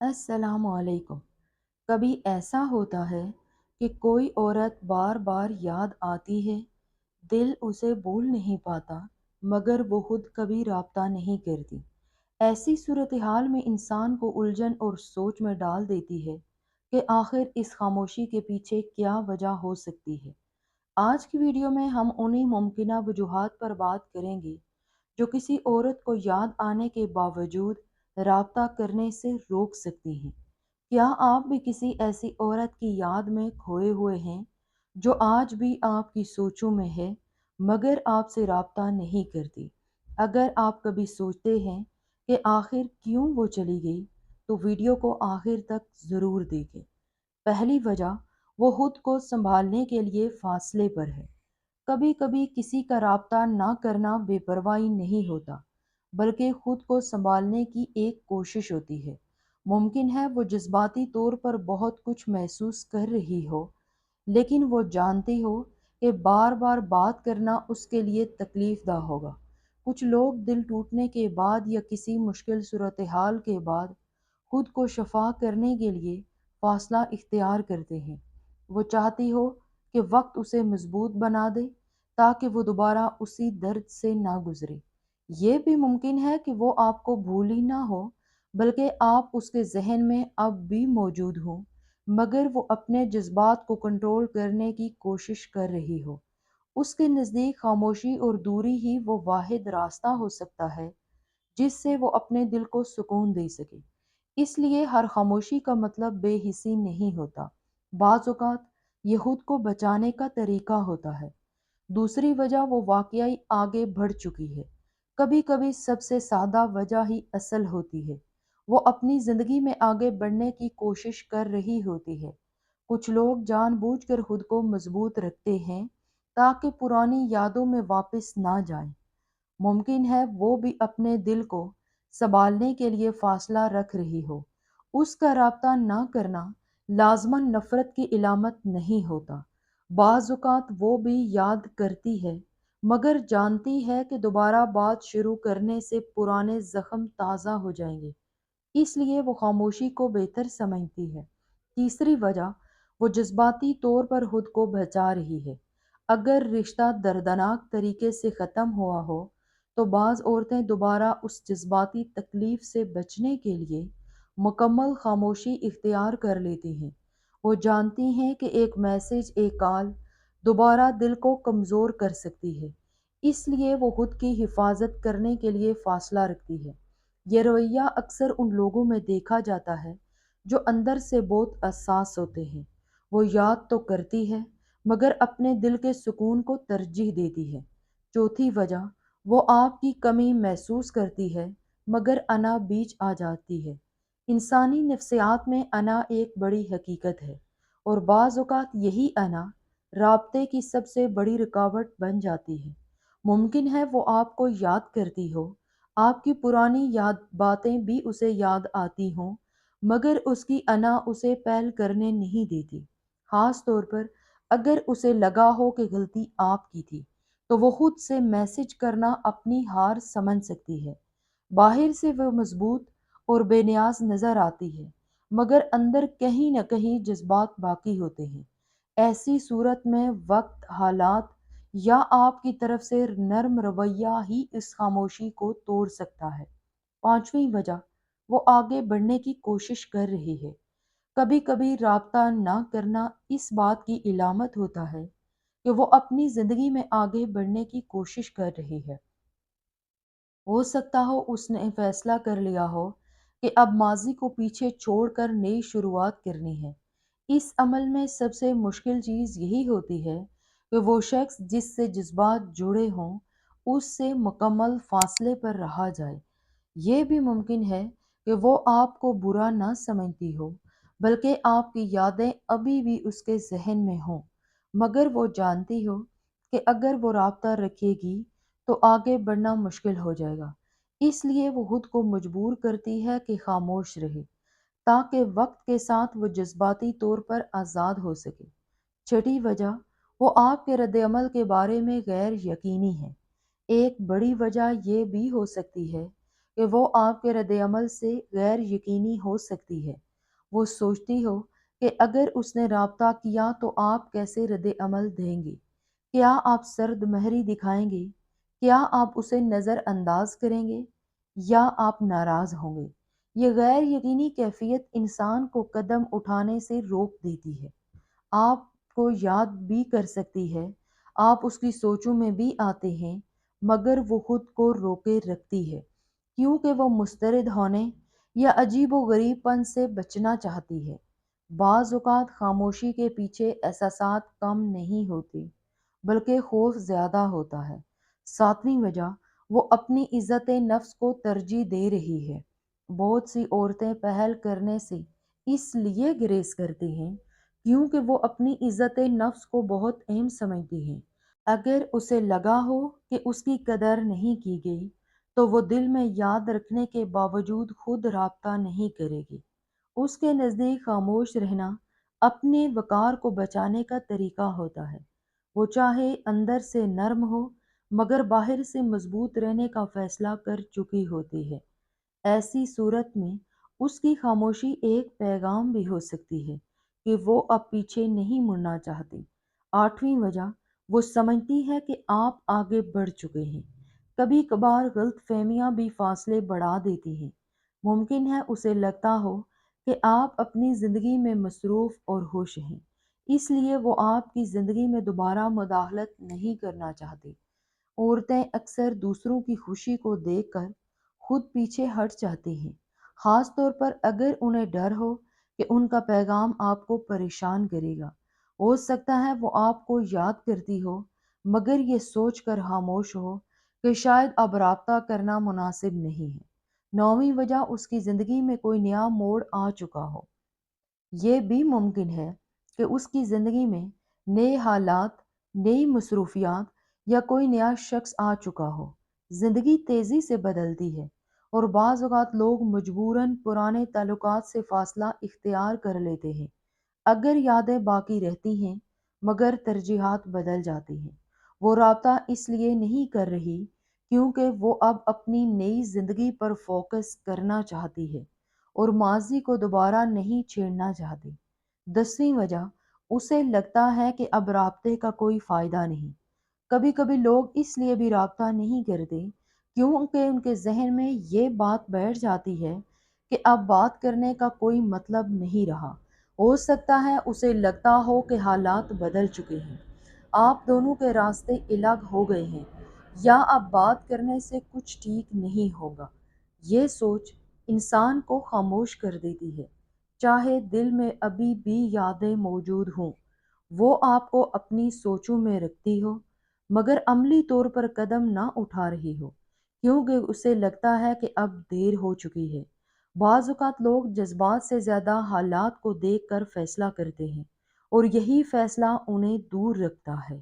अस्सलाम वालेकुम। कभी ऐसा होता है कि कोई औरत बार बार याद आती है, दिल उसे भूल नहीं पाता, मगर वो खुद कभी राब्ता नहीं करती। ऐसी सूरत हाल में इंसान को उलझन और सोच में डाल देती है कि आखिर इस खामोशी के पीछे क्या वजह हो सकती है। आज की वीडियो में हम उन्हीं मुमकिन वजूहात पर बात करेंगे जो किसी औरत को याद आने के बावजूद राब्ता करने से रोक सकती हैं। क्या आप भी किसी ऐसी औरत की याद में खोए हुए हैं जो आज भी आपकी सोचों में है मगर आपसे राब्ता नहीं करती? अगर आप कभी सोचते हैं कि आखिर क्यों वो चली गई, तो वीडियो को आखिर तक ज़रूर देखें। पहली वजह, वो खुद को संभालने के लिए फासले पर है। कभी कभी किसी का राब्ता ना करना बेपरवाही नहीं होता, बल्कि खुद को संभालने की एक कोशिश होती है। मुमकिन है वो जज्बाती तौर पर बहुत कुछ महसूस कर रही हो, लेकिन वो जानती हो कि बार बार बात करना उसके लिए तकलीफदा होगा। कुछ लोग दिल टूटने के बाद या किसी मुश्किल सूरत हाल के बाद खुद को शफा करने के लिए फासला इख्तियार करते हैं। वो चाहती हो कि वक्त उसे मजबूत बना दे ताकि वो दोबारा उसी दर्द से ना गुजरे। ये भी मुमकिन है कि वो आपको भूल ही ना हो, बल्कि आप उसके जहन में अब भी मौजूद हो, मगर वो अपने जज्बात को कंट्रोल करने की कोशिश कर रही हो। उसके नज़दीक खामोशी और दूरी ही वो वाहिद रास्ता हो सकता है जिससे वो अपने दिल को सुकून दे सके। इसलिए हर खामोशी का मतलब बेहिसी नहीं होता। बाज़ औक़ात ये खुद को बचाने का तरीका होता है। दूसरी वजह, वो वाक़ई आगे बढ़ चुकी है। कभी-कभी सबसे सादा वजह ही असल होती है। वो अपनी ज़िंदगी में आगे बढ़ने की कोशिश कर रही होती है। कुछ लोग जानबूझकर खुद को मजबूत रखते हैं ताकि पुरानी यादों में वापस ना जाएं। मुमकिन है वो भी अपने दिल को संभालने के लिए फासला रख रही हो। उसका राब्ता ना करना लाजमन नफरत की इलामत नहीं होता। बाज़ वो भी याद करती है, मगर जानती है कि दोबारा बात शुरू करने से पुराने जख्म ताज़ा हो जाएंगे। इसलिए वो खामोशी को बेहतर समझती है। तीसरी वजह, वो जज्बाती तौर पर खुद को बचा रही है। अगर रिश्ता दर्दनाक तरीके से ख़त्म हुआ हो, तो बाज़ औरतें दोबारा उस जज्बाती तकलीफ से बचने के लिए मुकम्मल खामोशी इख्तियार कर लेती हैं। वो जानती हैं कि एक मैसेज, एक कॉल दोबारा दिल को कमज़ोर कर सकती है। इसलिए वो खुद की हिफाजत करने के लिए फ़ासला रखती है। ये रवैया अक्सर उन लोगों में देखा जाता है जो अंदर से बहुत हसास होते हैं। वो याद तो करती है, मगर अपने दिल के सुकून को तरजीह देती है। चौथी वजह, वो आपकी कमी महसूस करती है, मगर अना बीच आ जाती है। इंसानी नफ्सियात में अना एक बड़ी हकीकत है, और बाज़ औक़ात यही अना राब्ते की सबसे बड़ी रुकावट बन जाती है। मुमकिन है वो आपको याद करती हो, आपकी पुरानी याद बातें भी उसे याद आती हों, मगर उसकी अना उसे पहल करने नहीं देती। खास तौर पर अगर उसे लगा हो कि गलती आपकी थी, तो वो खुद से मैसेज करना अपनी हार समझ सकती है। बाहर से वह मजबूत और बेनियाज नजर आती है, मगर अंदर कहीं न कहीं जज्बात बाकी होते हैं। ऐसी सूरत में वक्त, हालात या आपकी तरफ से नर्म रवैया ही इस खामोशी को तोड़ सकता है। पांचवी वजह, वो आगे बढ़ने की कोशिश कर रही है। कभी कभी राब्ता ना करना इस बात की इलामत होता है कि वो अपनी जिंदगी में आगे बढ़ने की कोशिश कर रही है। हो सकता हो उसने फैसला कर लिया हो कि अब माजी को पीछे छोड़कर नई शुरुआत करनी है। इस अमल में सबसे मुश्किल चीज़ यही होती है कि वो शख्स जिससे जज्बात जुड़े हों, उससे मुकम्मल फासले पर रहा जाए। ये भी मुमकिन है कि वो आपको बुरा ना समझती हो, बल्कि आपकी यादें अभी भी उसके जहन में हों, मगर वो जानती हो कि अगर वो राब्ता रखेगी तो आगे बढ़ना मुश्किल हो जाएगा। इसलिए वो खुद को मजबूर करती है कि खामोश रहे, ताकि वक्त के साथ वो जज्बाती तौर पर आज़ाद हो सके। छठी वजह, वो आपके रद्द-ए-अमल के बारे में गैर यकीनी है। एक बड़ी वजह यह भी हो सकती है کہ وہ آپ کے رد عمل سے غیر یقینی ہو سکتی ہے۔ وہ سوچتی ہو کہ اگر اس نے رابطہ کیا تو آپ کیسے رد عمل دیں گے؟ کیا آپ سرد مہری دکھائیں گے؟ کیا آپ اسے نظر انداز کریں گے یا آپ ناراض ہوں گے؟ یہ غیر یقینی کیفیت انسان کو قدم اٹھانے سے روک دیتی ہے۔ آپ کو یاد بھی کر سکتی ہے، آپ اس کی سوچوں میں بھی آتے ہیں، مگر وہ خود کو روکے رکھتی ہے کیونکہ وہ مسترد ہونے یا عجیب و غریب پن سے بچنا چاہتی ہے۔ بعض اوقات خاموشی کے پیچھے احساسات کم نہیں ہوتے بلکہ خوف زیادہ ہوتا ہے۔ ساتویں وجہ، وہ اپنی عزت نفس کو ترجیح دے رہی ہے۔ بہت سی عورتیں پہل کرنے سے اس لیے گریز کرتی ہیں کیونکہ وہ اپنی عزت نفس کو بہت اہم سمجھتی ہیں۔ اگر اسے لگا ہو کہ اس کی قدر نہیں کی گئی تو وہ دل میں یاد رکھنے کے باوجود خود رابطہ نہیں کرے گی۔ اس کے نزدیک خاموش رہنا اپنے وقار کو بچانے کا طریقہ ہوتا ہے۔ وہ چاہے اندر سے نرم ہو مگر باہر سے مضبوط رہنے کا فیصلہ کر چکی ہوتی ہے۔ ایسی صورت میں اس کی خاموشی ایک پیغام بھی ہو سکتی ہے کہ وہ اب پیچھے نہیں مڑنا چاہتی۔ آٹھویں وجہ، وہ سمجھتی ہے کہ آپ آگے بڑھ چکے ہیں۔ کبھی کبھار غلط فہمیاں بھی فاصلے بڑھا دیتی ہیں۔ ممکن ہے اسے لگتا ہو کہ آپ اپنی زندگی میں مصروف اور خوش ہیں، اس لیے وہ آپ کی زندگی میں دوبارہ مداخلت نہیں کرنا چاہتی۔ عورتیں اکثر دوسروں کی خوشی کو دیکھ کر خود پیچھے ہٹ جاتی ہیں، خاص طور پر اگر انہیں ڈر ہو کہ ان کا پیغام آپ کو پریشان کرے گا۔ ہو سکتا ہے وہ آپ کو یاد کرتی ہو مگر یہ سوچ کر خاموش ہو کہ شاید اب رابطہ کرنا مناسب نہیں ہے۔ نویں وجہ، اس کی زندگی میں کوئی نیا موڑ آ چکا ہو۔ یہ بھی ممکن ہے کہ اس کی زندگی میں نئے حالات، نئی مصروفیات یا کوئی نیا شخص آ چکا ہو۔ زندگی تیزی سے بدلتی ہے اور بعض اوقات لوگ مجبوراً پرانے تعلقات سے فاصلہ اختیار کر لیتے ہیں۔ اگر یادیں باقی رہتی ہیں مگر ترجیحات بدل جاتی ہیں، وہ رابطہ اس لیے نہیں کر رہی کیونکہ وہ اب اپنی نئی زندگی پر فوکس کرنا چاہتی ہے اور ماضی کو دوبارہ نہیں چھیڑنا چاہتی۔ 10ویں وجہ، اسے لگتا ہے کہ اب رابطے کا کوئی فائدہ نہیں۔ کبھی کبھی لوگ اس لیے بھی رابطہ نہیں کرتے کیونکہ ان کے ذہن میں یہ بات بیٹھ جاتی ہے کہ اب بات کرنے کا کوئی مطلب نہیں رہا۔ ہو سکتا ہے اسے لگتا ہو کہ حالات بدل چکے ہیں، آپ دونوں کے راستے الگ ہو گئے ہیں یا اب بات کرنے سے کچھ ٹھیک نہیں ہوگا۔ یہ سوچ انسان کو خاموش کر دیتی ہے، چاہے دل میں ابھی بھی یادیں موجود ہوں۔ وہ آپ کو اپنی سوچوں میں رکھتی ہو مگر عملی طور پر قدم نہ اٹھا رہی ہو کیونکہ اسے لگتا ہے کہ اب دیر ہو چکی ہے۔ بعض اوقات لوگ جذبات سے زیادہ حالات کو دیکھ کر فیصلہ کرتے ہیں اور یہی فیصلہ انہیں دور رکھتا ہے۔